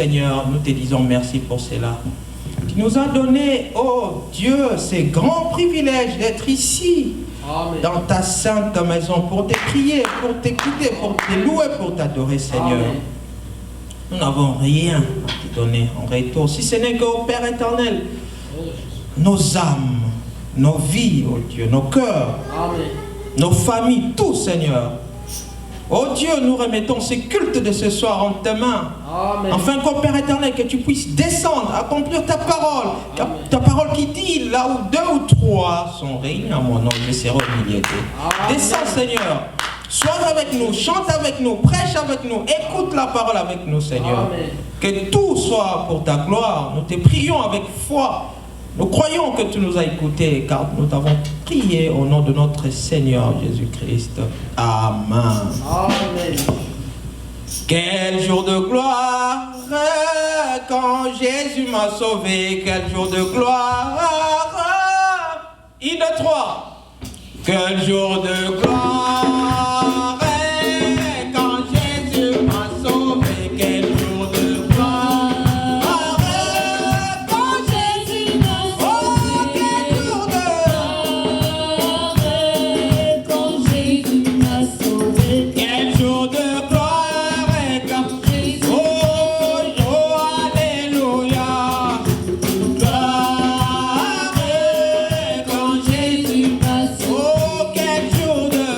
Seigneur, nous te disons merci pour cela. Tu nous as donné, oh Dieu, ces grands privilèges d'être ici, Amen. dans ta sainte maison, pour te prier, pour t'écouter, pour te louer, pour t'adorer, Seigneur. Amen. Nous n'avons rien à te donner en retour, si ce n'est qu'au Père éternel, nos âmes, nos vies, oh Dieu, nos cœurs, Amen. nos familles, tout, Seigneur. Oh Dieu, nous remettons ce culte de ce soir en tes mains. Amen. Enfin, qu'au Père éternel, que tu puisses descendre, accomplir ta parole. Amen. Ta parole qui dit, là où 2 ou 3 sont réunis à mon nom, je serai au milieu d'eux. Amen. Descends, Seigneur. Sois avec nous, chante avec nous, prêche avec nous, écoute la parole avec nous, Seigneur. Amen. Que tout soit pour ta gloire. Nous te prions avec foi. Nous croyons que tu nous as écoutés, car nous t'avons prié au nom de notre Seigneur Jésus-Christ. Amen. Amen. Quel jour de gloire quand Jésus m'a sauvé. Quel jour de gloire. 1, 2, 3. Quel jour de gloire quand Jésus m'a sauvé. Quel jour de gloire quand Jésus m'a sauvé. Quel jour de Quand Jésus m'a sauvé, Quel jour de gloire quand Jésus oh, oh, alléluia. Gloire quand Jésus m'a sauvé, oh, quel jour de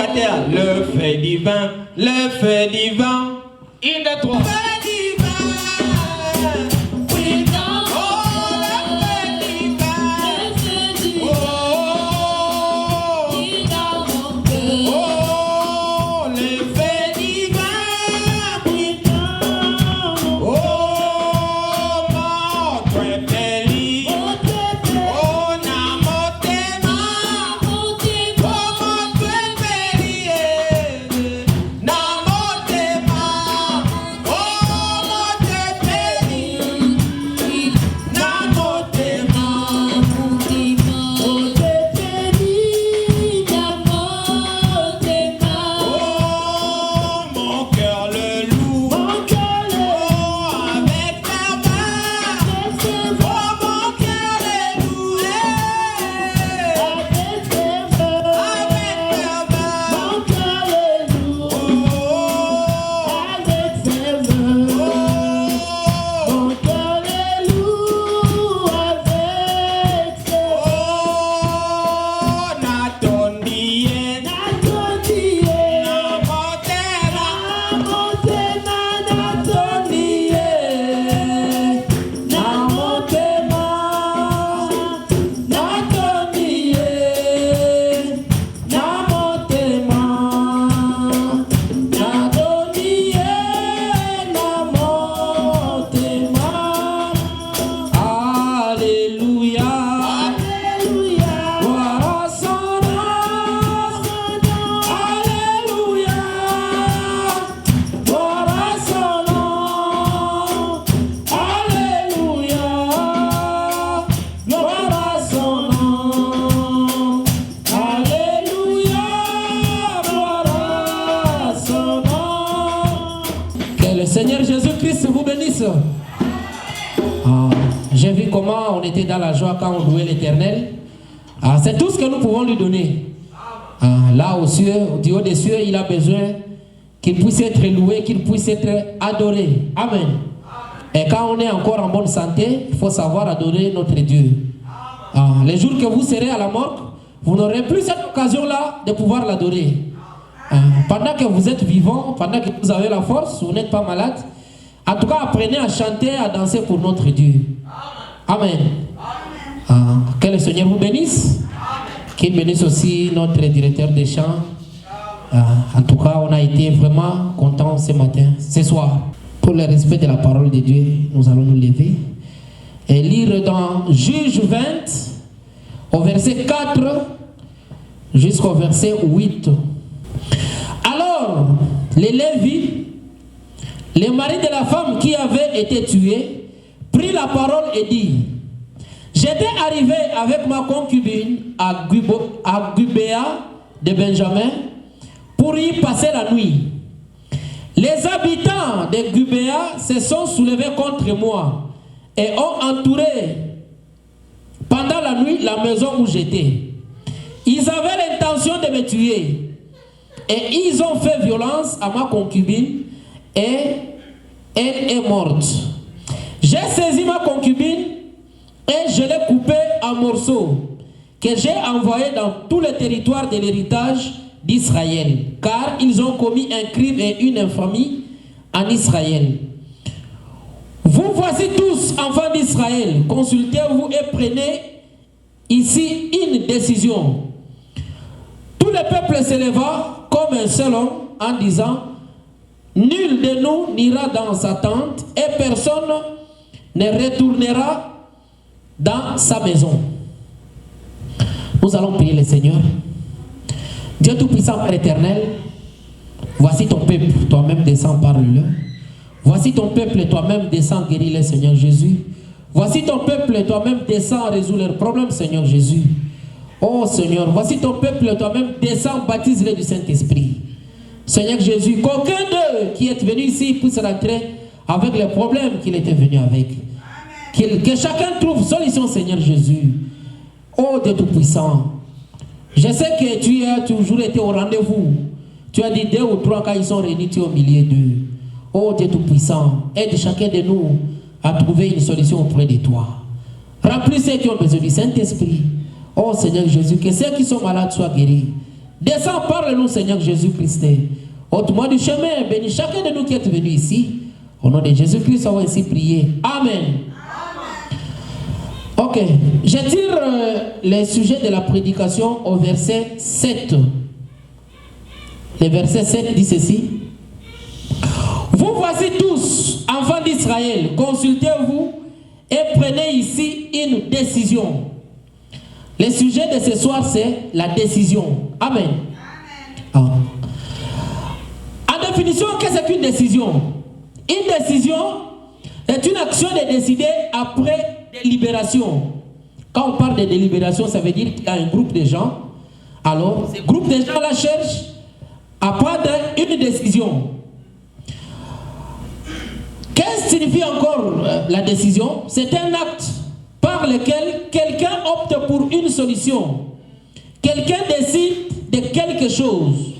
la terre. Le fait divin, le fait divin. Une de trois. Fait divin. Seigneur Jésus-Christ vous bénisse. J'ai vu comment on était dans la joie quand on louait l'Éternel. C'est tout ce que nous pouvons lui donner. Là aux cieux, du haut des cieux, il a besoin qu'il puisse être loué, qu'il puisse être adoré. Amen. Et quand on est encore en bonne santé, il faut savoir adorer notre Dieu. Les jours que vous serez à la mort, vous n'aurez plus cette occasion-là de pouvoir l'adorer. Pendant que vous êtes vivant, pendant que vous avez la force, vous n'êtes pas malade, en tout cas apprenez à chanter, à danser pour notre Dieu. Amen. Que le Seigneur vous bénisse. Qu'il bénisse aussi notre directeur des chants. En tout cas, on a été vraiment contents ce matin, ce soir. Pour le respect de la parole de Dieu, nous allons nous lever et lire dans Juge 20, au verset 4 jusqu'au verset 8. Alors, les Lévites, le mari de la femme qui avait été tuée, prit la parole et dit: j'étais arrivé avec ma concubine à Gubéa de Benjamin pour y passer la nuit. Les habitants de Gubéa se sont soulevés contre moi et ont entouré pendant la nuit la maison où j'étais. Ils avaient l'intention de me tuer. Et ils ont fait violence à ma concubine et elle est morte. J'ai saisi ma concubine et je l'ai coupée en morceaux que j'ai envoyés dans tout le territoire de l'héritage d'Israël, car ils ont commis un crime et une infamie en Israël. Vous voici tous, enfants d'Israël, consultez-vous et prenez ici une décision. Tout le peuple se leva comme un seul homme en disant: nul de nous n'ira dans sa tente et personne ne retournera dans sa maison. Nous allons prier le Seigneur. Dieu Tout-Puissant, Père éternel, voici ton peuple, toi-même descends, parle-le. Voici ton peuple, toi-même descends, guéris-le, Seigneur Jésus. Voici ton peuple, toi-même descends, résous leurs problèmes, Seigneur Jésus. Oh Seigneur, voici ton peuple, toi-même descends, baptise-les du Saint-Esprit. Seigneur Jésus, qu'aucun d'eux qui est venu ici puisse rentrer avec les problèmes qu'il était venu avec. Que chacun trouve solution, Seigneur Jésus. Oh Dieu Tout-Puissant, je sais que tu as toujours été au rendez-vous. Tu as dit 2 ou 3 quand ils sont réunis, tu es au milieu d'eux. Oh Dieu Tout-Puissant, aide chacun de nous à trouver une solution auprès de toi. Remplis ceux qui ont besoin du Saint-Esprit. Oh Seigneur Jésus, que ceux qui sont malades soient guéris. Descends, parle-nous, Seigneur Jésus-Christ. Ôte-moi du chemin, bénis chacun de nous qui est venu ici. Au nom de Jésus-Christ, on va ainsi prier. Amen. Ok, je tire les sujets de la prédication au verset 7. Le verset 7 dit ceci. Vous voici tous, enfants d'Israël, consultez-vous et prenez ici une décision. Le sujet de ce soir, c'est la décision. Amen. Amen. En définition, qu'est-ce qu'une décision? Une décision est une action de décider après délibération. Quand on parle de délibération, ça veut dire qu'il y a un groupe de gens. Alors, ce groupe de gens-là cherche à prendre une décision. Qu'est-ce que signifie encore la décision? C'est un acte par lequel quelqu'un opte pour une solution. Quelqu'un décide de quelque chose.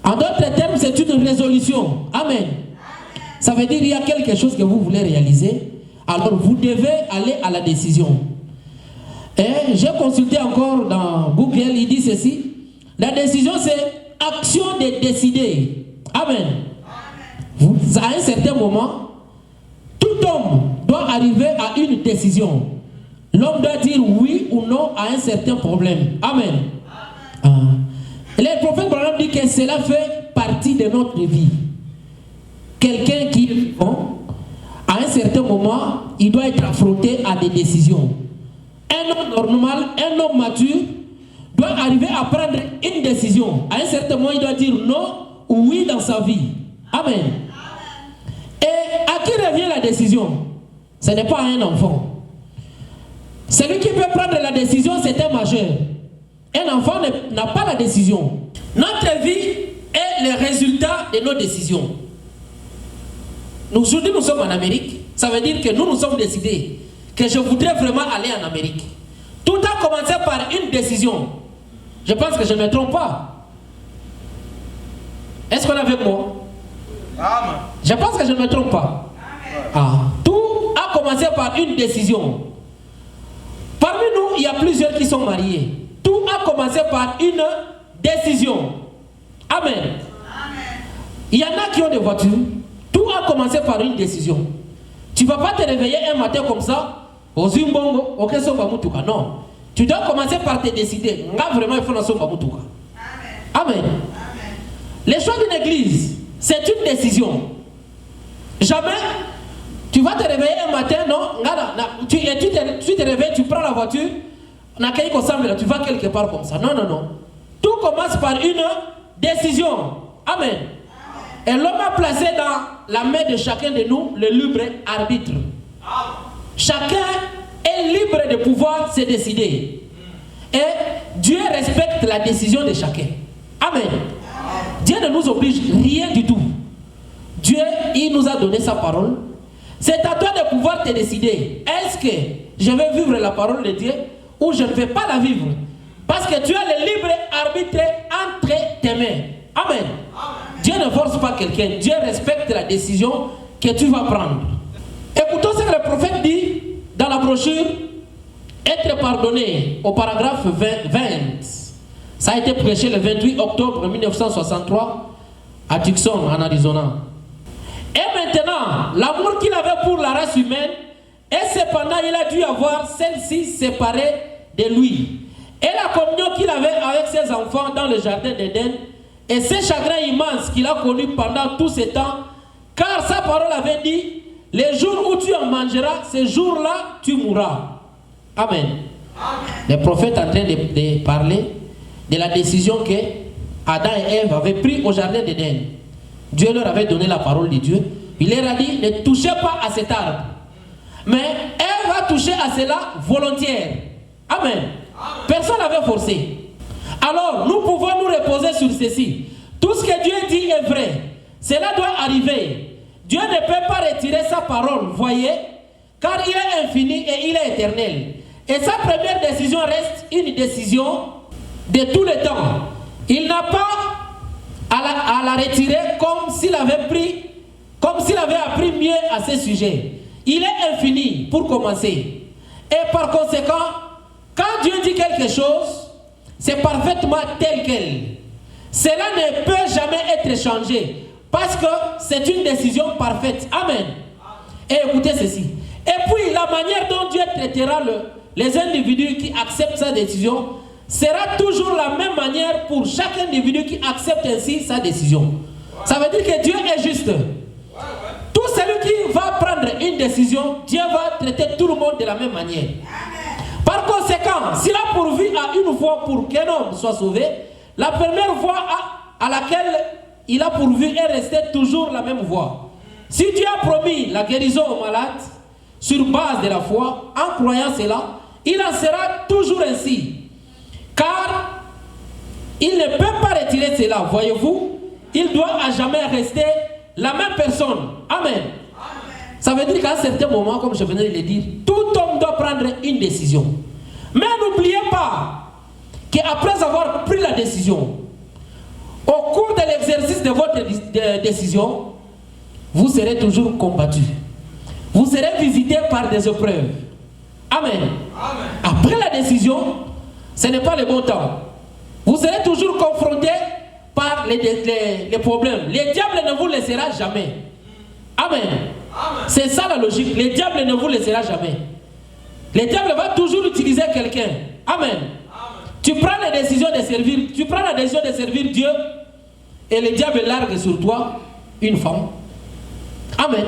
En d'autres termes, c'est une résolution. Amen. Ça veut dire qu'il y a quelque chose que vous voulez réaliser. Alors vous devez aller à la décision. Et j'ai consulté encore dans Google, il dit ceci. La décision, c'est action de décider. Amen. Vous, à un certain moment, tout homme doit arriver à une décision. L'homme doit dire oui ou non à un certain problème. Amen. Le prophète Branham dit que cela fait partie de notre vie. Quelqu'un qui est vivant, à un certain moment, il doit être affronté à des décisions. Un homme normal, un homme mature, doit arriver à prendre une décision. À un certain moment, il doit dire non ou oui dans sa vie. Amen. Et à qui revient la décision? Ce n'est pas à un enfant. Celui qui peut prendre la décision, c'est un majeur. Un enfant n'a pas la décision. Notre vie est le résultat de nos décisions. Aujourd'hui, nous sommes en Amérique. Ça veut dire que nous sommes décidés que je voudrais vraiment aller en Amérique. Tout a commencé par une décision. Je pense que je ne me trompe pas. Est-ce qu'on est avec moi? Amen. Je pense que je ne me trompe pas. Tout a commencé par une décision. Parmi nous, il y a plusieurs qui sont mariés. Tout a commencé par une décision. Amen. Amen. Il y en a qui ont des voitures. Tout a commencé par une décision. Tu ne vas pas te réveiller un matin comme ça, au Zimbongo, au Kesomba Mutuka. Non. Tu dois commencer par te décider. Vraiment, il faut Somba Mutuka. Amen. Amen. Les choix d'une église, c'est une décision. Jamais tu vas te réveiller un matin, non, tu te réveilles, tu prends la voiture, tu vas quelque part comme ça. Non, non, non. Tout commence par une décision. Amen. Et l'homme a placé dans la main de chacun de nous le libre arbitre. Chacun est libre de pouvoir se décider. Et Dieu respecte la décision de chacun. Amen. Dieu ne nous oblige rien du tout. Dieu, il nous a donné sa parole. C'est à toi de pouvoir te décider. Est-ce que je vais vivre la parole de Dieu ou je ne vais pas la vivre? Parce que tu as le libre arbitre entre tes mains. Amen. Dieu ne force pas quelqu'un. Dieu respecte la décision que tu vas prendre. Écoutons ce que le prophète dit dans la brochure Être pardonné au paragraphe 20. Ça a été prêché le 28 octobre 1963 à Tucson, en Arizona. Et maintenant, l'amour qu'il avait pour la race humaine, et cependant il a dû avoir celle-ci séparée de lui. Et la communion qu'il avait avec ses enfants dans le jardin d'Éden, et ces chagrins immenses qu'il a connus pendant tout ce temps, car sa parole avait dit, les jours où tu en mangeras, ces jours-là, tu mourras. Amen. Amen. Le prophète est en train de parler de la décision que Adam et Ève avaient prise au jardin d'Éden. Dieu leur avait donné la parole de Dieu. Il leur a dit, ne touchez pas à cet arbre. Mais Ève a touché à cela volontiers. Amen. Amen. Personne n'avait forcé. Alors, nous pouvons nous reposer sur ceci. Tout ce que Dieu dit est vrai. Cela doit arriver. Dieu ne peut pas retirer sa parole, voyez, car il est infini et il est éternel. Et sa première décision reste une décision de tout le temps. Il n'a pas à la retirer comme s'il avait appris mieux à ce sujet. Il est infini pour commencer. Et par conséquent, quand Dieu dit quelque chose, c'est parfaitement tel quel. Cela ne peut jamais être changé parce que c'est une décision parfaite. Amen. Et écoutez ceci. Et puis la manière dont Dieu traitera les individus qui acceptent sa décision sera toujours la même manière pour chaque individu qui accepte ainsi sa décision. Ça veut dire que Dieu est juste. Tout celui qui va prendre une décision, Dieu va traiter tout le monde de la même manière. Par conséquent, s'il a pourvu à une fois pour qu'un homme soit sauvé, la première voie à laquelle il a pourvu est restée toujours la même voie. Si Dieu a promis la guérison aux malades sur base de la foi, en croyant cela, il en sera toujours ainsi. Car il ne peut pas retirer cela, voyez-vous, il doit à jamais rester la même personne. Amen. Ça veut dire qu'à un certain moment, comme je venais de le dire, tout homme doit prendre une décision. Mais n'oubliez pas qu'après avoir pris la décision, au cours de l'exercice de votre décision, vous serez toujours combattu. Vous serez visité par des épreuves. Amen. Après la décision, ce n'est pas le bon temps. Vous serez toujours confronté par les problèmes. Le diable ne vous laissera jamais. Amen. C'est ça la logique. Le diable ne vous laissera jamais. Le diable va toujours utiliser quelqu'un. Amen. Tu prends la décision de servir, Dieu, et le diable largue sur toi une femme. Amen.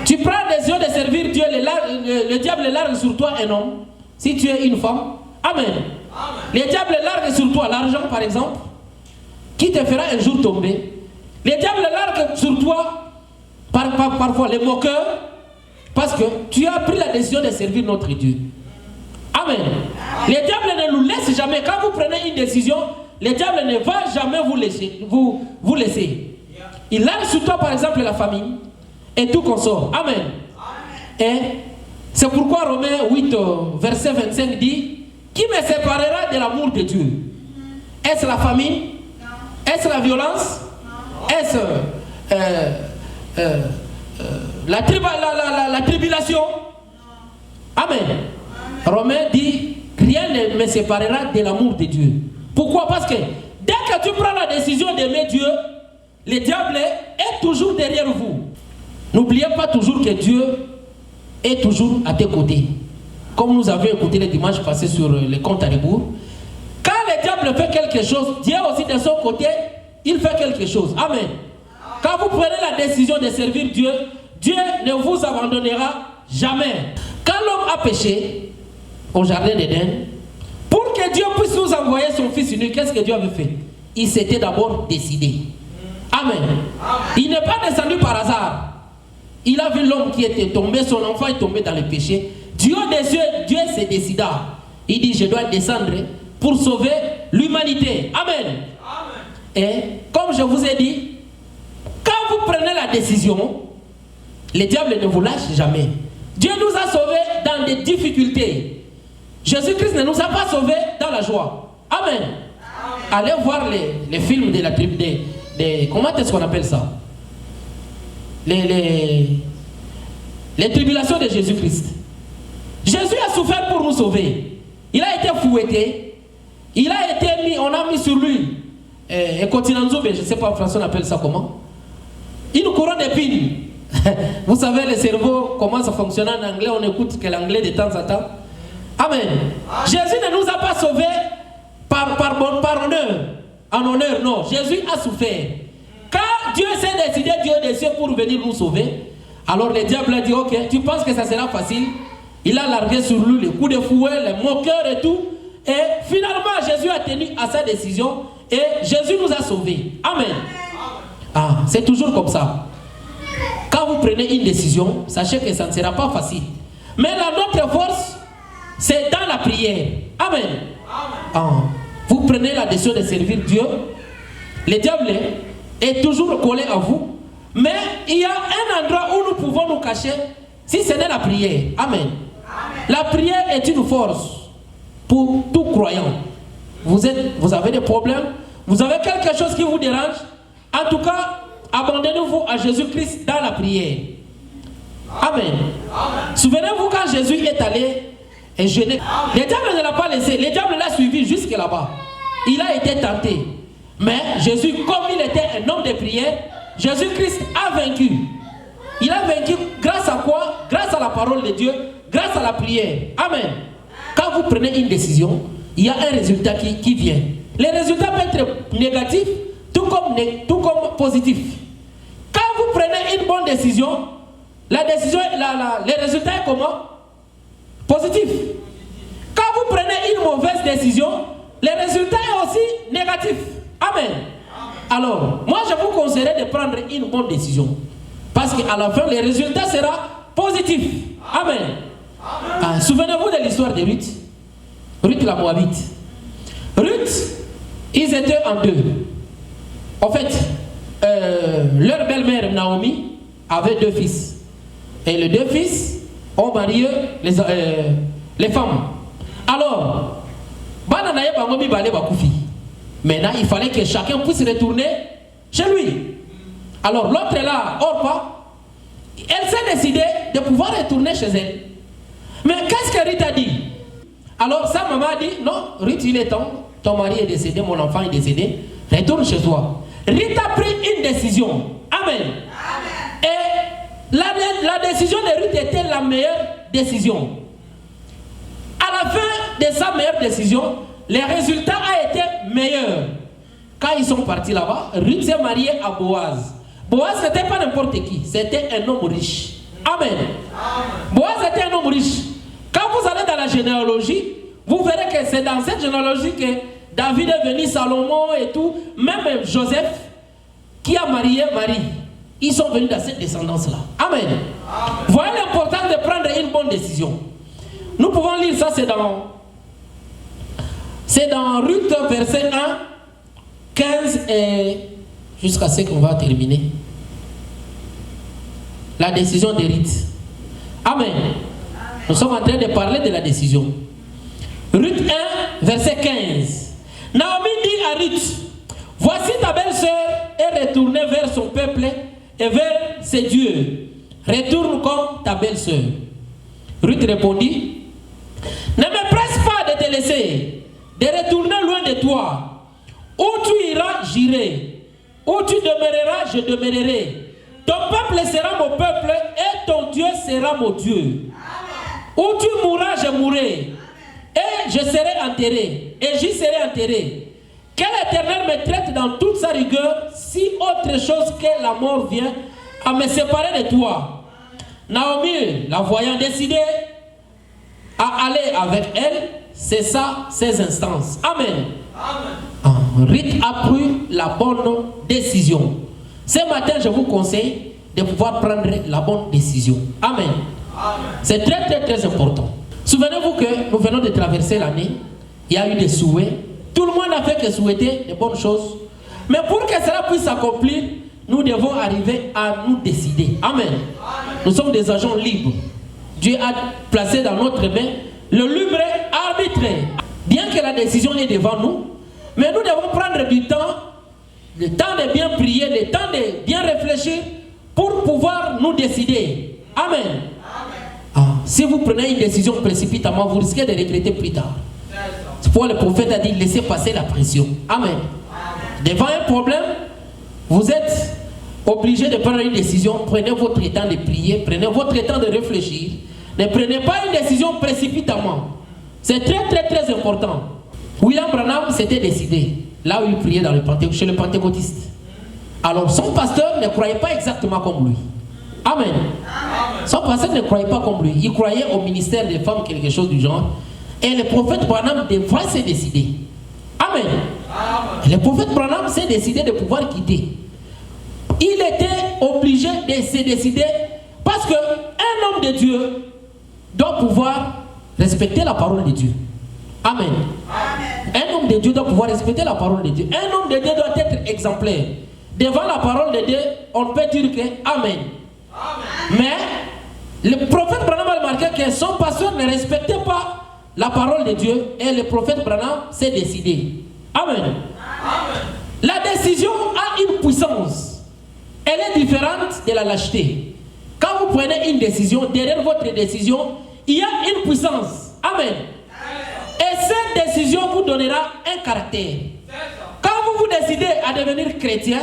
Tu prends la décision de servir Dieu, le diable largue sur toi un homme. Si tu es une femme. Amen. Le diable largue sur toi l'argent, par exemple, qui te fera un jour tomber. Le diable largue sur toi parfois les moqueurs, parce que tu as pris la décision de servir notre Dieu. Amen. Le diable ne nous laisse jamais. Quand vous prenez une décision, le diable ne va jamais vous laisser. Il largue sur toi, par exemple, la famille et tout consort. Amen. Et c'est pourquoi Romains 8, verset 25 dit: qui me séparera de l'amour de Dieu? Est-ce la famine? Est-ce la violence? Est-ce la tribulation? Amen. Romains dit: rien ne me séparera de l'amour de Dieu. Pourquoi? Parce que dès que tu prends la décision d'aimer Dieu, le diable est toujours derrière vous. N'oubliez pas toujours que Dieu est toujours à tes côtés. Comme nous avions écouté le dimanche passé sur le compte à rebours. Quand le diable fait quelque chose, Dieu aussi de son côté, il fait quelque chose. Amen. Quand vous prenez la décision de servir Dieu, Dieu ne vous abandonnera jamais. Quand l'homme a péché au jardin d'Éden, pour que Dieu puisse nous envoyer son fils unique, qu'est-ce que Dieu avait fait? Il s'était d'abord décidé. Amen. Il n'est pas descendu par hasard. Il a vu l'homme qui était tombé, son enfant est tombé dans le péché. Dieu des cieux, Dieu s'est décidé. Il dit: je dois descendre pour sauver l'humanité. Amen. Et comme je vous ai dit, quand vous prenez la décision, le diable ne vous lâche jamais. Dieu nous a sauvés dans des difficultés. Jésus-Christ ne nous a pas sauvés dans la joie. Amen. Allez voir les films de la tribu comment est-ce qu'on appelle ça? Les tribulations de Jésus-Christ. Jésus a souffert pour nous sauver. Il a été fouetté. Il a été mis, on a mis sur lui et continenzo, je ne sais pas en français on appelle ça comment. Une couronne d'épines. Vous savez le cerveau, comment ça fonctionne en anglais, on écoute que l'anglais de temps en temps. Amen. Jésus ne nous a pas sauvés par honneur. En honneur, non. Jésus a souffert. Quand Dieu s'est décidé, Dieu des cieux, pour venir nous sauver, alors le diable a dit: ok, tu penses que ça sera facile? Il a largué sur lui les coups de fouet, les moqueurs et tout. Et finalement, Jésus a tenu à sa décision et Jésus nous a sauvés. Amen. Ah, c'est toujours comme ça. Quand vous prenez une décision, sachez que ça ne sera pas facile. Mais notre force, c'est dans la prière. Amen. Ah, vous prenez la décision de servir Dieu. Le diable est toujours collé à vous. Mais il y a un endroit où nous pouvons nous cacher, si ce n'est la prière. Amen. La prière est une force pour tout croyant. Vous avez des problèmes, vous avez quelque chose qui vous dérange. En tout cas, abandonnez-vous à Jésus-Christ dans la prière. Amen. Souvenez-vous quand Jésus est allé et jeûner. Le diable ne l'a pas laissé, le diable l'a suivi jusque là-bas. il a été tenté. Mais Jésus, comme il était un homme de prière, Jésus-Christ a vaincu. Il a vaincu grâce à quoi? Grâce à la parole de Dieu, grâce à la prière. Amen. Quand vous prenez une décision, il y a un résultat qui vient. Les résultats peuvent être négatifs, tout comme positifs. Quand vous prenez une bonne décision, les résultats sont comment? Positifs. Quand vous prenez une mauvaise décision, les résultats sont aussi négatifs. Amen. Alors, moi je vous conseillerais de prendre une bonne décision. Parce qu'à la fin, le résultat sera positif. Amen. Souvenez-vous de l'histoire de Ruth. Ruth la Moabite. Ruth, ils étaient en deux. En fait, leur belle-mère Naomi avait 2 fils. Et les 2 fils ont marié les femmes. Alors, maintenant, il fallait que chacun puisse retourner chez lui. Alors, l'autre est là, Orpa. Elle s'est décidée de pouvoir retourner chez elle. Mais qu'est-ce que Ruth a dit? Alors, sa maman a dit, non, Ruth, il est temps. Ton mari est décédé, mon enfant est décédé. Retourne chez toi. Ruth a pris une décision. Amen. Et la décision de Ruth était la meilleure décision. À la fin de sa meilleure décision, les résultats ont été meilleurs. Quand ils sont partis là-bas, Ruth s'est mariée à Boaz. Boaz n'était pas n'importe qui, c'était un homme riche. Amen. Boaz était un homme riche. Quand vous allez dans la généalogie, vous verrez que c'est dans cette généalogie que David est venu, Salomon et tout, même Joseph qui a marié Marie. Ils sont venus dans cette descendance-là. Amen. Voyez l'importance de prendre une bonne décision. Nous pouvons lire ça, c'est dans Ruth, verset 1, 15 et jusqu'à ce qu'on va terminer. La décision de Ruth. Amen. Nous sommes en train de parler de la décision. Ruth 1, verset 15. Naomi dit à Ruth, voici ta belle-sœur est retournée vers son peuple et vers ses dieux. Retourne comme ta belle-sœur. Ruth répondit, ne me presse pas de te laisser, de retourner loin de toi. Où tu iras, j'irai. Où tu demeureras, je demeurerai. Ton peuple sera mon peuple et ton Dieu sera mon Dieu. Où tu mourras, je mourrai. Et je serai enterré. Et j'y serai enterré. Que l'Éternel me traite dans toute sa rigueur si autre chose que la mort vient à me séparer de toi. Naomi, la voyant décider à aller avec elle, c'est ça, ses instances. Amen. Ruth a pris la bonne décision. Ce matin, je vous conseille de pouvoir prendre la bonne décision. Amen. C'est très très très important. Souvenez-vous que nous venons de traverser l'année. Il y a eu des souhaits. Tout le monde n'a fait que souhaiter de bonnes choses. Mais pour que cela puisse s'accomplir, nous devons arriver à nous décider. Amen. Nous sommes des agents libres. Dieu a placé dans notre main le libre arbitre. Bien que la décision est devant nous, mais nous devons prendre du temps, le temps de bien prier, le temps de bien réfléchir pour pouvoir nous décider. Amen. Si vous prenez une décision précipitamment, vous risquez de regretter plus tard. C'est pourquoi le prophète a dit, laissez passer la pression. Amen. Devant un problème, vous êtes obligé de prendre une décision. Prenez votre temps de prier, prenez votre temps de réfléchir. Ne prenez pas une décision précipitamment. C'est très très très important. William Branham s'était décidé, là où il priait chez le pentecôtiste. Alors son pasteur ne croyait pas exactement comme lui. Amen. Son pasteur ne croyait pas comme lui. Il croyait au ministère des femmes, quelque chose du genre. Et le prophète Branham devrait se décider. Amen. Et le prophète Branham s'est décidé de pouvoir quitter. Il était obligé de se décider parce qu'un homme de Dieu doit pouvoir respecter la parole de Dieu. Amen. Un homme de Dieu doit pouvoir respecter la parole de Dieu. Un homme de Dieu doit être exemplaire. Devant la parole de Dieu, on peut dire que Amen. Mais le prophète Branham a remarqué que son pasteur ne respectait pas la parole de Dieu et le prophète Branham s'est décidé. Amen. La décision a une puissance. Elle est différente de la lâcheté. Quand vous prenez une décision, derrière votre décision, il y a une puissance. Amen. Et cette cette décision vous donnera un caractère. Quand vous vous décidez à devenir chrétien,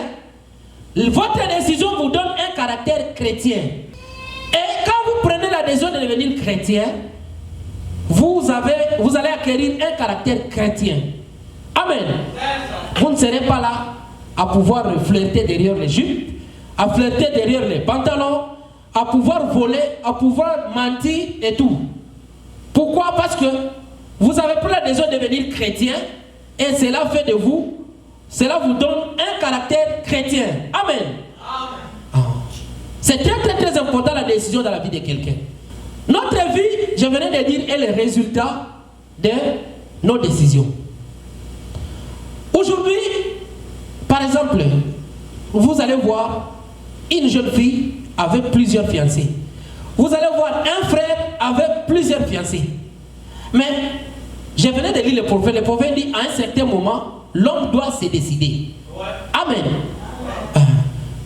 votre décision vous donne un caractère chrétien. Et quand vous prenez la décision de devenir chrétien, vous allez acquérir un caractère chrétien. Amen. Vous ne serez pas là à pouvoir flirter derrière les jupes, à flirter derrière les pantalons, à pouvoir voler, à pouvoir mentir et tout. Pourquoi? Parce que vous avez pris la décision de devenir chrétien et cela fait de vous, cela vous donne un caractère chrétien. Amen. C'est très très très important la décision dans la vie de quelqu'un. Notre vie, je venais de dire, est le résultat de nos décisions. Aujourd'hui, par exemple, vous allez voir une jeune fille avec plusieurs fiancés. Vous allez voir un frère avec plusieurs fiancés. Mais je venais de lire le prophète. Le prophète dit à un certain moment, l'homme doit se décider. Amen.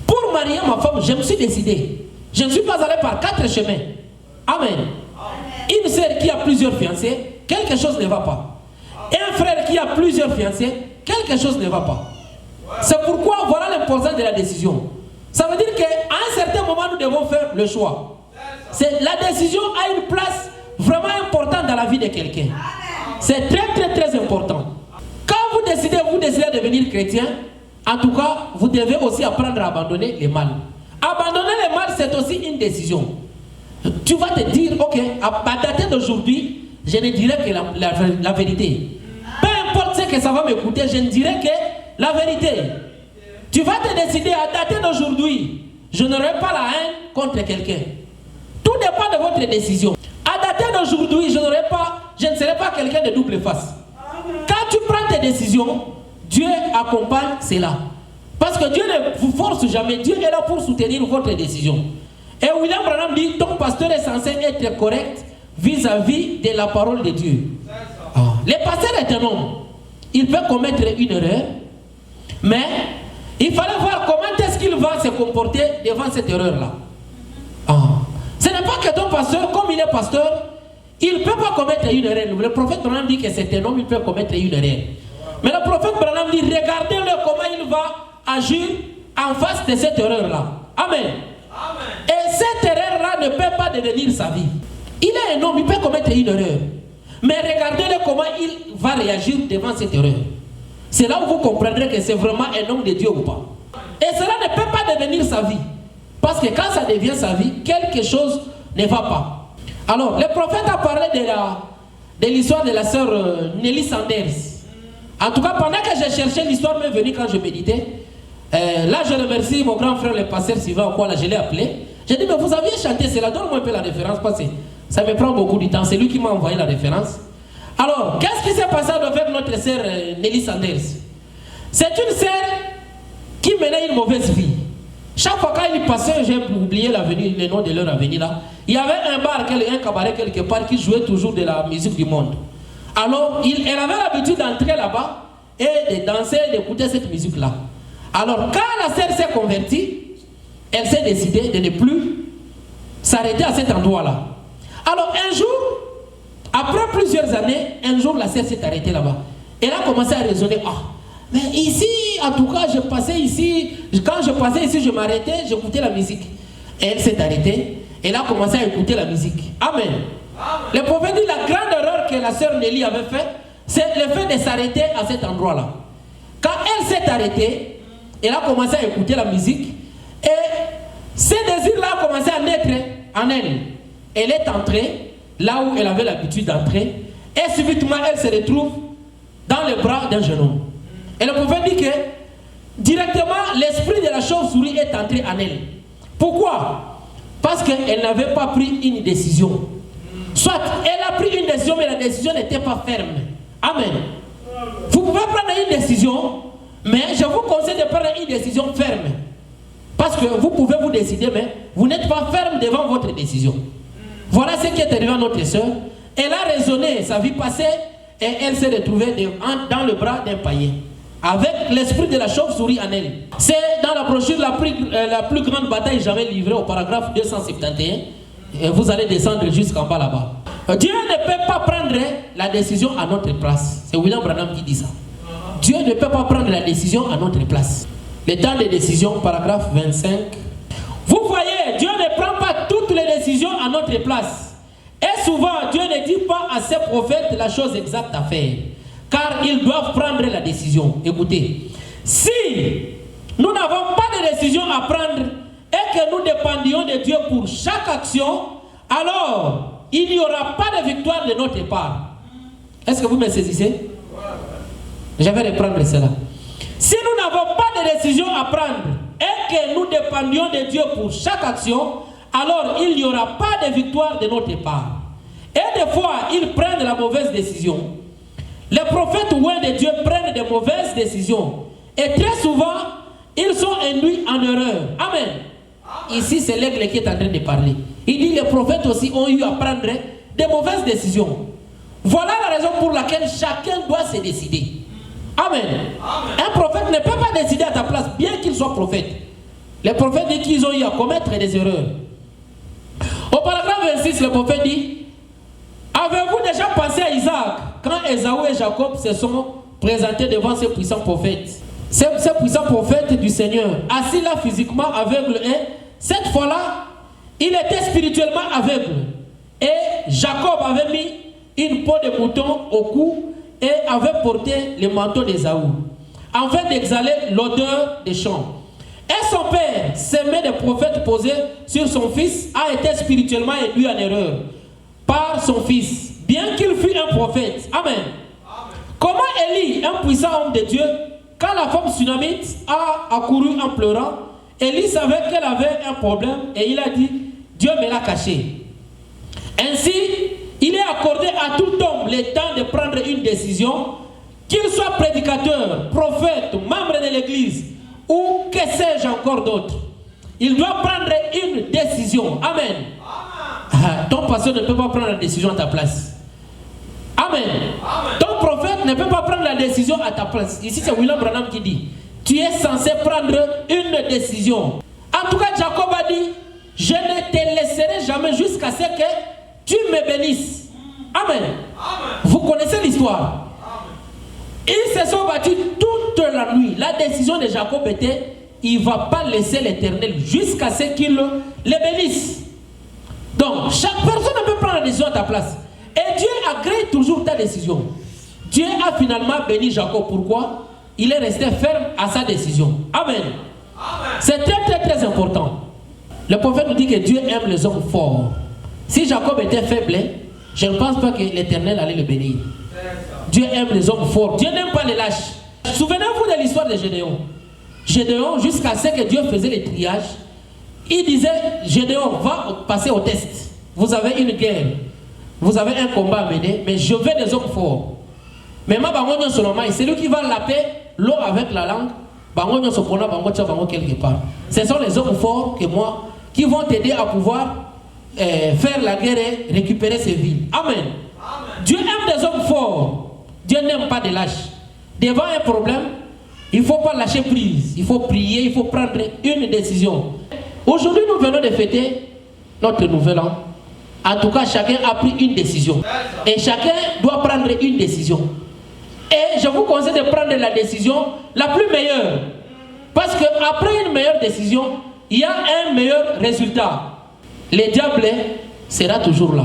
Pour marier ma femme, je me suis décidé. Je ne suis pas allé par 4 chemins. Amen. Une sœur qui a plusieurs fiancés, quelque chose ne va pas. Et un frère qui a plusieurs fiancés, quelque chose ne va pas. C'est pourquoi voilà l'importance de la décision. Ça veut dire qu'à un certain moment, nous devons faire le choix. La décision a une place vraiment importante dans la vie de quelqu'un. C'est très très très important. Quand vous décidez de devenir chrétien, en tout cas, vous devez aussi apprendre à abandonner le mal. Abandonner le mal, c'est aussi une décision. Tu vas te dire, ok, à dater d'aujourd'hui, je ne dirai que la vérité. Peu importe ce que ça va m'écouter, je ne dirai que la vérité. Tu vas te décider à dater d'aujourd'hui, je n'aurai pas la haine contre quelqu'un. Tout dépend de votre décision. À dater d'aujourd'hui, je ne serai pas quelqu'un de double face. Quand tu prends tes décisions, Dieu accompagne cela. Parce que Dieu ne vous force jamais. Dieu est là pour soutenir votre décision. Et William Branham dit, ton pasteur est censé être correct vis-à-vis de la parole de Dieu. Le pasteur est un homme. Il peut commettre une erreur, mais il fallait voir comment est-ce qu'il va se comporter devant cette erreur-là. Ce n'est pas que ton pasteur, comme il est pasteur, il ne peut pas commettre une erreur. Le prophète Branham dit que c'est un homme, il peut commettre une erreur. Mais le prophète Branham dit, regardez-le comment il va agir en face de cette erreur-là. Amen. Et cette erreur-là ne peut pas devenir sa vie. Il est un homme, il peut commettre une erreur. Mais regardez-le comment il va réagir devant cette erreur. C'est là où vous comprendrez que c'est vraiment un homme de Dieu ou pas. Et cela ne peut pas devenir sa vie. Parce que quand ça devient sa vie, quelque chose ne va pas. Alors, le prophète a parlé de l'histoire de la sœur Nelly Sanders. En tout cas, pendant que j'ai cherché, l'histoire m'est venue quand je méditais. Là, je remercie mon grand frère, le pasteur Sylvain, là, je l'ai appelé. J'ai dit, mais vous aviez chanté cela, donne-moi un peu la référence, parce que ça me prend beaucoup de temps. C'est lui qui m'a envoyé la référence. Alors, qu'est-ce qui s'est passé avec notre sœur Nelly Sanders? C'est une sœur qui menait une mauvaise vie. Chaque fois quand il passait, j'ai oublié le nom de leur avenue là, il y avait un bar, un cabaret quelque part qui jouait toujours de la musique du monde. Alors, elle avait l'habitude d'entrer là-bas et de danser, d'écouter cette musique-là. Alors, quand la sœur s'est convertie, elle s'est décidée de ne plus s'arrêter à cet endroit-là. Alors, un jour, après plusieurs années, un jour, la sœur s'est arrêtée là-bas. Elle a commencé à raisonner. Mais ici, en tout cas, je passais ici. Quand je passais ici, je m'arrêtais, j'écoutais la musique. Et elle s'est arrêtée. Elle a commencé à écouter la musique. Amen. Le prophète dit la grande erreur que la sœur Nelly avait fait, c'est le fait de s'arrêter à cet endroit-là. Quand elle s'est arrêtée, elle a commencé à écouter la musique. Et ce désir-là a commencé à naître en elle. Elle est entrée là où elle avait l'habitude d'entrer. Et subitement, elle se retrouve dans les bras d'un jeune homme. Et le prophète dit que directement, l'esprit de la chauve-souris est entré en elle. Pourquoi? Parce qu'elle n'avait pas pris une décision. Soit elle a pris une décision, mais la décision n'était pas ferme. Amen. Vous pouvez prendre une décision, mais je vous conseille de prendre une décision ferme. Parce que vous pouvez vous décider, mais vous n'êtes pas ferme devant votre décision. Voilà ce qui est arrivé à notre soeur. Elle a raisonné sa vie passée et elle s'est retrouvée dans le bras d'un païen. Avec l'esprit de la chauve-souris en elle. C'est dans la brochure la plus grande bataille jamais livrée au paragraphe 271. Et vous allez descendre jusqu'en bas là-bas. Dieu ne peut pas prendre la décision à notre place. C'est William Branham qui dit ça. Dieu ne peut pas prendre la décision à notre place. Le temps de décision, paragraphe 25. Vous voyez, Dieu ne prend pas toutes les décisions à notre place. Et souvent, Dieu ne dit pas à ses prophètes la chose exacte à faire. Car ils doivent prendre la décision. Écoutez, si nous n'avons pas de décision à prendre et que nous dépendions de Dieu pour chaque action, alors il n'y aura pas de victoire de notre part. Est-ce que vous me saisissez? Je vais reprendre cela. Si nous n'avons pas de décision à prendre et que nous dépendions de Dieu pour chaque action, alors il n'y aura pas de victoire de notre part. Et des fois, ils prennent la mauvaise décision. Les prophètes loin de Dieu prennent de mauvaises décisions. Et très souvent, ils sont induits en erreur. Amen. Ici, c'est l'aigle qui est en train de parler. Il dit les prophètes aussi ont eu à prendre de mauvaises décisions. Voilà la raison pour laquelle chacun doit se décider. Amen. Un prophète ne peut pas décider à ta place, bien qu'il soit prophète. Les prophètes disent qu'ils ont eu à commettre des erreurs. Au paragraphe 26, le prophète dit: avez-vous déjà pensé à Isaac quand Ésaü et Jacob se sont présentés devant ces puissants prophètes? Ces puissants prophètes du Seigneur, assis là physiquement aveugle, et cette fois-là, il était spirituellement aveugle. Et Jacob avait mis une peau de mouton au cou et avait porté le manteau d'Ésaü, afin d'exhaler l'odeur des champs. Et son père, semé de prophètes posés sur son fils, a été spirituellement induit en erreur par son fils, bien qu'il fût un prophète. Amen. Comment Élie, un puissant homme de Dieu, quand la femme tsunamite a accouru en pleurant, Élie savait qu'elle avait un problème et il a dit: Dieu me l'a caché. Ainsi, il est accordé à tout homme le temps de prendre une décision, qu'il soit prédicateur, prophète, membre de l'église, ou que sais-je encore d'autre. Il doit prendre une décision. Amen. Ton pasteur ne peut pas prendre la décision à ta place. Amen. Ton prophète ne peut pas prendre la décision à ta place. Ici, c'est William Branham qui dit: tu es censé prendre une décision. En tout cas, Jacob a dit: je ne te laisserai jamais jusqu'à ce que tu me bénisses. Amen. Vous connaissez l'histoire. Ils se sont battus toute la nuit. La décision de Jacob était: il ne va pas laisser l'Éternel jusqu'à ce qu'il le bénisse. Donc, chaque personne ne peut prendre la décision à ta place. Et Dieu agrée toujours ta décision. Dieu a finalement béni Jacob. Pourquoi? Il est resté ferme à sa décision. Amen. C'est très important. Le prophète nous dit que Dieu aime les hommes forts. Si Jacob était faible, je ne pense pas que l'Éternel allait le bénir. Dieu aime les hommes forts. Dieu n'aime pas les lâches. Souvenez-vous de l'histoire de Gédéon. Gédéon, jusqu'à ce que Dieu faisait les triages, il disait: Gédéon, va passer au test. Vous avez une guerre. Vous avez un combat à mener, mais je veux des hommes forts. Mais moi, c'est lui qui va laper l'eau avec la langue. Quelque part. Ce sont les hommes forts que moi qui vont t'aider à pouvoir faire la guerre et récupérer ces villes. Amen. Dieu aime des hommes forts. Dieu n'aime pas des lâches. Devant un problème, il ne faut pas lâcher prise. Il faut prier, il faut prendre une décision. Aujourd'hui, nous venons de fêter notre nouvel an. En tout cas, chacun a pris une décision. Et chacun doit prendre une décision. Et je vous conseille de prendre la décision la plus meilleure. Parce qu'après une meilleure décision, il y a un meilleur résultat. Le diable sera toujours là.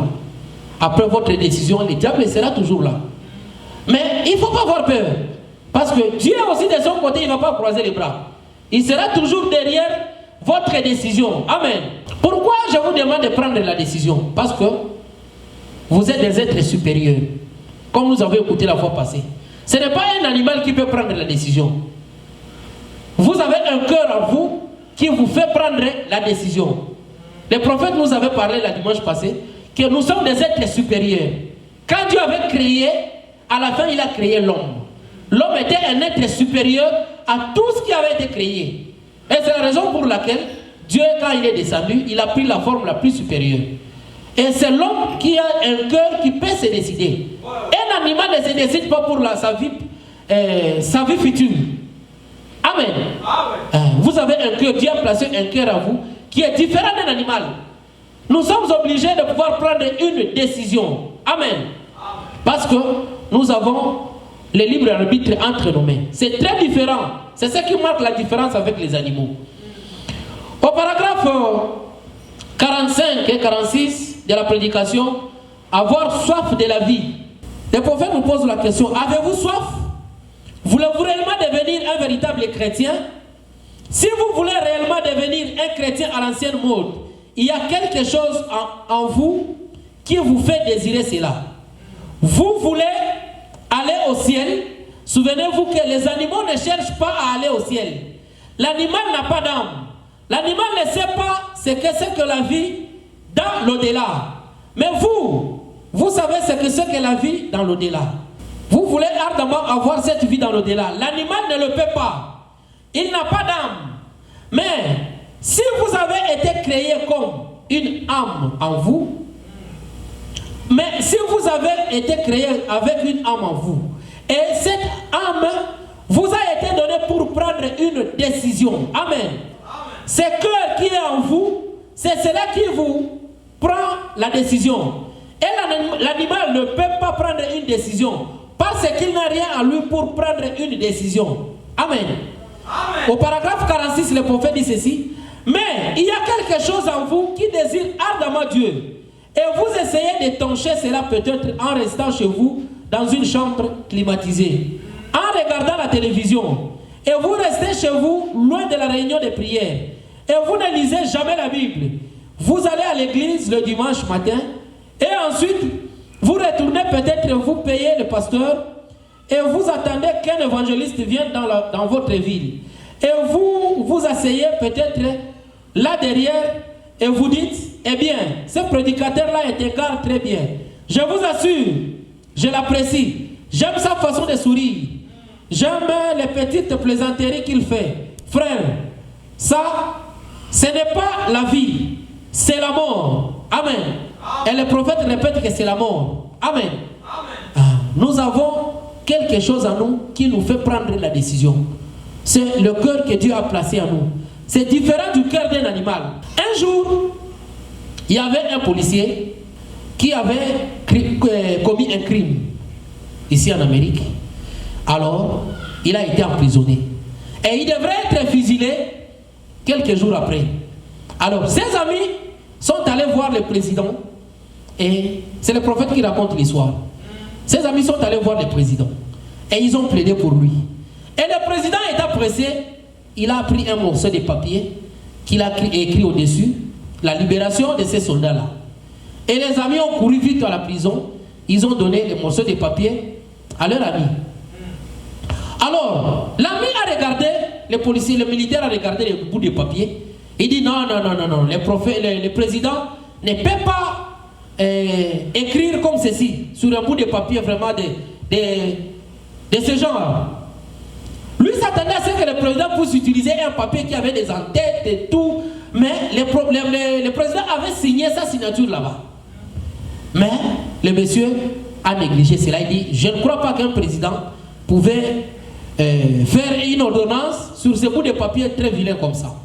Après votre décision, le diable sera toujours là. Mais il ne faut pas avoir peur. Parce que Dieu aussi de son côté, il ne va pas croiser les bras. Il sera toujours derrière votre décision. Amen. Pourquoi je vous demande de prendre la décision? Parce que vous êtes des êtres supérieurs. Comme nous avons écouté la fois passée. Ce n'est pas un animal qui peut prendre la décision. Vous avez un cœur en vous qui vous fait prendre la décision. Le prophète nous avait parlé la dimanche passé que nous sommes des êtres supérieurs. Quand Dieu avait créé, à la fin il a créé l'homme. L'homme était un être supérieur à tout ce qui avait été créé. Et c'est la raison pour laquelle Dieu, quand il est descendu, il a pris la forme la plus supérieure. Et c'est l'homme qui a un cœur qui peut se décider. Un animal ne se décide pas pour sa vie future. Amen. Vous avez un cœur, Dieu a placé un cœur à vous qui est différent d'un animal. Nous sommes obligés de pouvoir prendre une décision. Amen. Parce que nous avons le libre arbitre entre nos mains. C'est très différent. C'est ce qui marque la différence avec les animaux. Au paragraphe 45 et 46 de la prédication, avoir soif de la vie. Le prophète nous pose la question, avez-vous soif? Voulez-vous réellement devenir un véritable chrétien? Si vous voulez réellement devenir un chrétien à l'ancienne mode, il y a quelque chose en vous qui vous fait désirer cela. Vous voulez aller au ciel. Souvenez-vous que les animaux ne cherchent pas à aller au ciel. L'animal n'a pas d'âme. L'animal ne sait pas ce que c'est que la vie dans l'au-delà. Mais vous savez ce que c'est que la vie dans l'au-delà. Vous voulez ardemment avoir cette vie dans l'au-delà. L'animal ne le peut pas. Il n'a pas d'âme. Mais si vous avez été créé comme une âme en vous, mais si vous avez été créé avec une âme en vous, et cette âme vous a été donnée pour prendre une décision. Amen. Ce cœur qui est en vous, c'est cela qui vous prend la décision. Et l'animal ne peut pas prendre une décision parce qu'il n'a rien à lui pour prendre une décision. Amen. Amen. Au paragraphe 46, le prophète dit ceci. Mais il y a quelque chose en vous qui désire ardemment Dieu. Et vous essayez d'étancher cela peut-être en restant chez vous dans une chambre climatisée, en regardant la télévision. Et vous restez chez vous loin de la réunion de prière. Et vous ne lisez jamais la Bible. Vous allez à l'église le dimanche matin. Et ensuite, vous retournez peut-être, vous payez le pasteur. Et vous attendez qu'un évangéliste vienne dans votre ville. Et vous vous asseyez peut-être là derrière. Et vous dites, eh bien, ce prédicateur-là est un gars très bien. Je vous assure, je l'apprécie. J'aime sa façon de sourire. J'aime les petites plaisanteries qu'il fait. Frère, ça, ce n'est pas la vie, c'est la mort. Amen. Amen. Et le prophète répète que c'est la mort. Amen. Amen. Nous avons quelque chose en nous qui nous fait prendre la décision. C'est le cœur que Dieu a placé en nous. C'est différent du cœur d'un animal. Un jour, il y avait un policier qui avait commis un crime ici en Amérique. Alors, il a été emprisonné. Et il devrait être fusillé quelques jours après. Alors, ses amis sont allés voir le président. Et c'est le prophète qui raconte l'histoire. Ses amis sont allés voir le président. Et ils ont plaidé pour lui. Et le président étant pressé, il a pris un morceau de papier qu'il a écrit au-dessus, la libération de ces soldats-là. Et les amis ont couru vite à la prison. Ils ont donné les morceaux de papier à leur ami. Alors, l'ami a regardé, le policier, le militaire a regardé le bout de papier. Il dit non, le président ne peut pas écrire comme ceci, sur un bout de papier vraiment de ce genre. Lui s'attendait à ce que le président puisse utiliser un papier qui avait des en-têtes et tout, mais le président avait signé sa signature là-bas. Mais le monsieur a négligé cela. Il dit, je ne crois pas qu'un président pouvait faire une ordonnance sur ce bout de papier très vilain comme ça.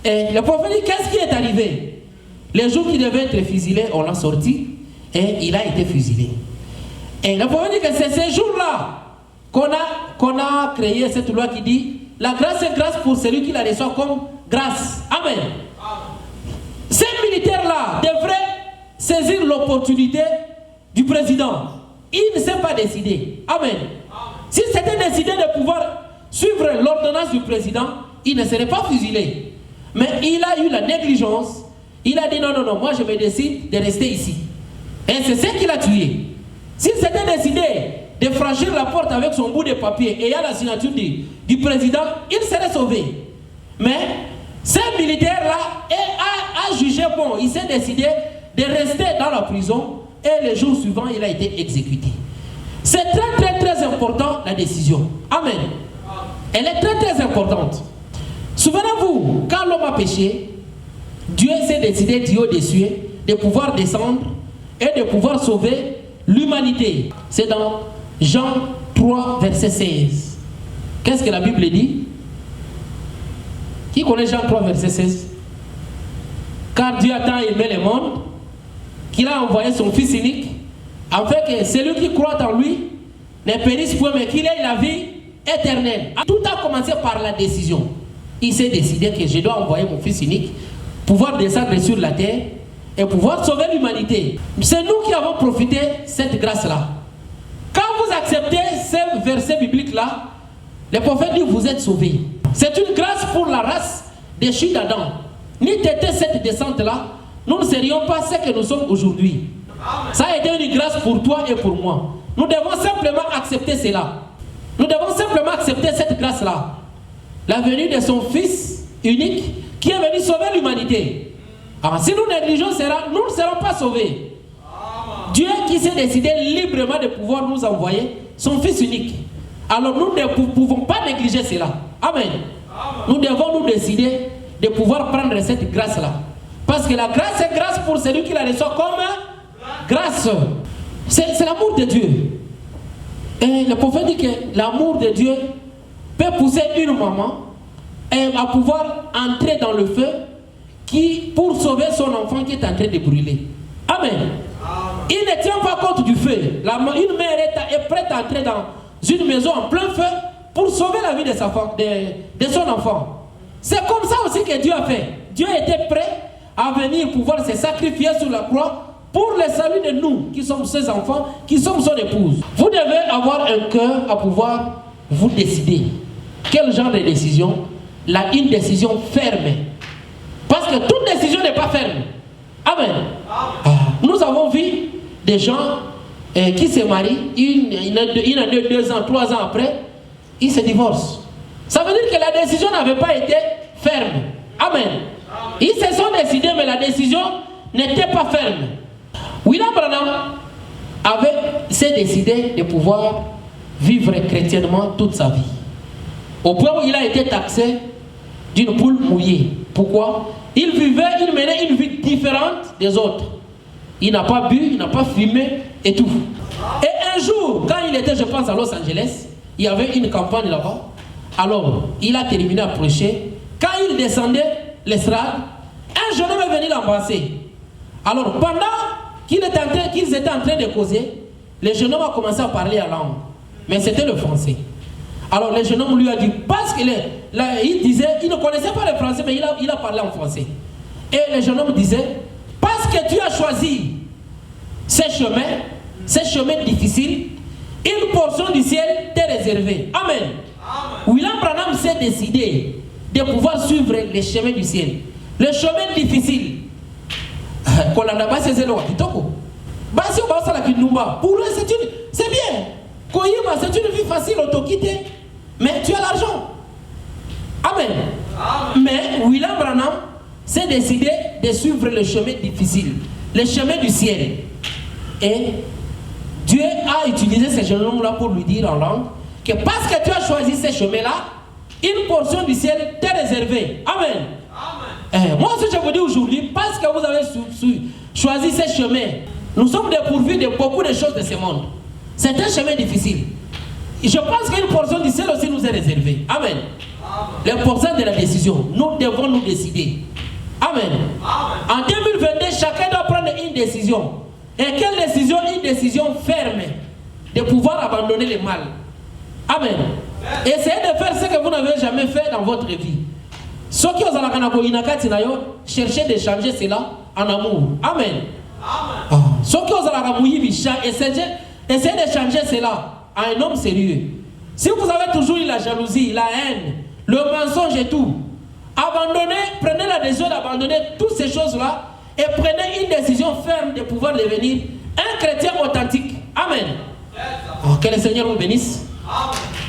Et le prophète dit, qu'est-ce qui est arrivé? Les jours qui devaient être fusillés, on l'a sorti et il a été fusillé. Et le prophète dit que c'est ces jours-là qu'on a créé cette loi qui dit la grâce est grâce pour celui qui la reçoit comme grâce. Amen. Ces militaires-là devraient saisir l'opportunité du président. Il ne s'est pas décidé. Amen. S'il s'était décidé de pouvoir suivre l'ordonnance du président, il ne serait pas fusillé. Mais il a eu la négligence. Il a dit non, moi je me décide de rester ici. Et c'est ce qu'il a tué. S'il s'était décidé de franchir la porte avec son bout de papier et à la signature du président, il serait sauvé. Mais ce militaire-là a jugé bon, il s'est décidé de rester dans la prison et le jour suivant, il a été exécuté. C'est très important la décision. Amen. Elle est très importante. Souvenez-vous, quand l'homme a péché, Dieu s'est décidé du haut des cieux de pouvoir descendre et de pouvoir sauver l'humanité. C'est dans Jean 3, verset 16. Qu'est-ce que la Bible dit? Qui connaît Jean 3, verset 16? Car Dieu a tant aimé le monde qu'il a envoyé son Fils unique, afin que celui qui croit en lui ne périsse point, mais qu'il ait la vie éternelle. Tout a commencé par la décision. Il s'est décidé que je dois envoyer mon Fils unique, pouvoir descendre sur la terre et pouvoir sauver l'humanité. C'est nous qui avons profité de cette grâce-là. Quand vous acceptez ce verset biblique-là, le prophète dit vous êtes sauvés. C'est une grâce pour la race déchue d'Adam. N'eût été cette descente-là, nous ne serions pas ce que nous sommes aujourd'hui. Ça a été une grâce pour toi et pour moi. Nous devons simplement accepter cela. Nous devons simplement accepter cette grâce-là. La venue de son Fils unique qui est venu sauver l'humanité. Alors, si nous négligeons cela, nous ne serons pas sauvés. Dieu qui s'est décidé librement de pouvoir nous envoyer son Fils unique. Alors nous ne pouvons pas négliger cela. Amen. Nous devons nous décider de pouvoir prendre cette grâce-là. Parce que la grâce est grâce pour celui qui la reçoit comme grâce. C'est l'amour de Dieu. Et le prophète dit que l'amour de Dieu peut pousser une maman à pouvoir entrer dans le feu pour sauver son enfant qui est en train de brûler. Amen. Il ne tient pas compte du feu. Une mère est prête à entrer dans une maison en plein feu pour sauver la vie de son enfant. C'est comme ça aussi que Dieu a fait. Dieu était prêt à venir pouvoir se sacrifier sur la croix pour le salut de nous qui sommes ses enfants, qui sommes son épouse. Vous devez avoir un cœur à pouvoir vous décider. Quel genre de décision? Une décision ferme. Parce que toute décision n'est pas ferme. Amen. Nous avons vu des gens qui se marient, une a 2 ans, 3 ans après, ils se divorcent. Ça veut dire que la décision n'avait pas été ferme. Amen. Ils se sont décidés, mais la décision n'était pas ferme. William Branham s'est décidé de pouvoir vivre chrétiennement toute sa vie. Au point où il a été taxé d'une poule mouillée. Pourquoi? Il menait une vie différente des autres. Il n'a pas bu, il n'a pas fumé et tout. Et un jour, quand il était, je pense, à Los Angeles, il y avait une campagne là-bas. Alors, il a terminé à prêcher. Quand il descendait l'estrade, un jeune homme est venu l'embrasser. Alors, pendant qu'ils étaient en train de causer, le jeune homme a commencé à parler en langue. Mais c'était le français. Alors, le jeune homme lui a dit, parce qu'il il ne connaissait pas le français, mais il a parlé en français. Et le jeune homme disait, parce que tu as choisi ces chemins difficiles, une portion du ciel t'est réservée. Amen. William Branham s'est décidé de pouvoir suivre les chemins du ciel. Les chemins difficiles. Pour lui, c'est bien. C'est une vie facile, autoquité. Mais tu as l'argent. Amen. Mais William Branham s'est décidé de suivre le chemin difficile, le chemin du ciel. Et Dieu a utilisé ce jeune homme-là pour lui dire en langue que parce que tu as choisi ce chemin-là, une portion du ciel t'est réservée. Amen. Moi aussi je vous dis aujourd'hui, parce que vous avez choisi ce chemin, nous sommes dépourvus de beaucoup de choses de ce monde. C'est un chemin difficile. Je pense qu'une portion du ciel aussi nous est réservée. Amen. L'importance de la décision, nous devons nous décider. Amen. En 2022, chacun doit prendre une décision. Et quelle décision? Une décision ferme de pouvoir abandonner le mal. Amen. Essayez de faire ce que vous n'avez jamais fait dans votre vie. Ceux qui ont cherchez de changer cela en amour. Amen. Ceux qui ont essayez de changer cela à un homme sérieux. Si vous avez toujours eu la jalousie, la haine, le mensonge et tout, prenez la décision d'abandonner toutes ces choses-là et prenez une décision ferme de pouvoir devenir un chrétien authentique. Amen. Que le Seigneur vous bénisse. Amen.